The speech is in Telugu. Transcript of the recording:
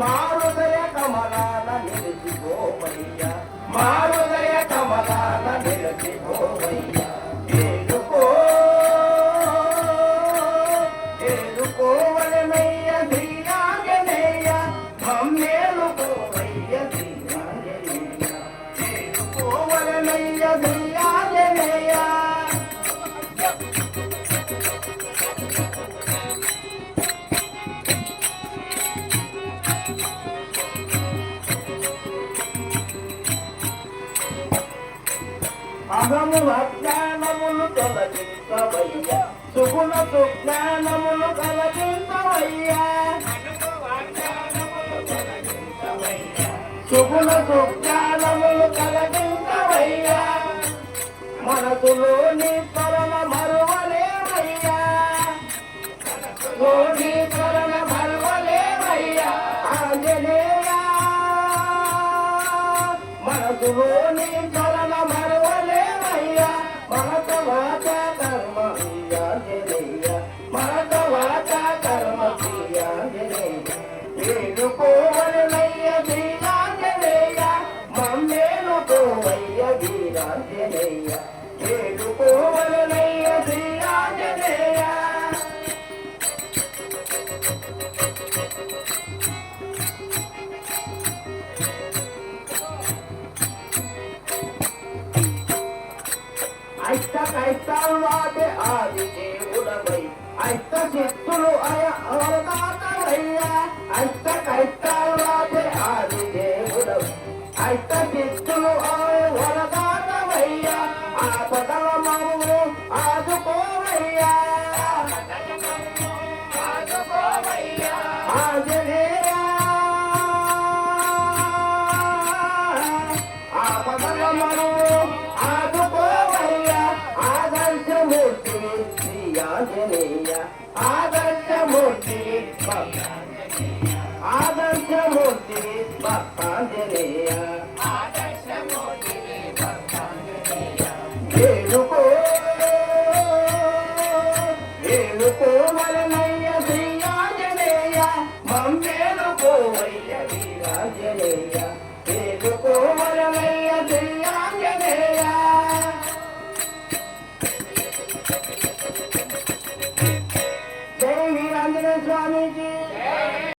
మారుదయ కమలాల నిలిచిపోవయ్య మారుదయ కమలాల నిలిచిపోవయ్య ఏలుకోవలనయ్య శ్రీరాంజనేయ మమ్మేలుకోవయ్య శ్రీరాంజనేయ ఏలుకోవలనయ్య శ్రీరాంజనేయ అహము అజ్ఞానములు తొలగించవయ్య సుగుణ సుజ్ఞానములు కలిగించవయ్య సుగుణ సుజ్ఞానములు కలిగించవయ్య మనసులోని పరమ మరువలేవయ్యా లోని పరమ మరువలేవయ్యా ఆంజనేయ మనసులోని పరమ మరువలేవయ్యా మనస వాచ కర్మ ఆంజనేయ మనస వాచ కర్మ ఆంజనేయ ఏలుకోవలనయ్య శ్రీరాంజనేయ మమ్మేలుకోవయ్య వీరాంజనేయ ఏలుకోవలనయ్య శ్రీరాంజనేయ ఐష్ట కైస్తావాదే ఆది దేవుడవై ఐష్ట శక్తులు అవతాతవయ్యా ఐష్ట కైస్తావాదే ఆది దేవుడవై ఐష్ట శక్తులు వరదాతవయ్యా ఆపదల మమ్ము ఆదుకోవయ్యా ఆంజనేయ ఆపదల మమ్ము ఆదుకోవయ్యా ఆదర్శమూర్తి శ్రీ ఆంజనేయ ఆదర్శమూర్తి ఆదర్శమూర్తి భక్తాంజనేయ ఏలుకోవలనయ్య శ్రీ ఆంజనేయ మమ్మేలుకోవయ్య వీరాంజనేయ ఏలుకోవలనయ్య శ్రీ ఆంజనేయ జై వీరాంజనేయ స్వామీజీ।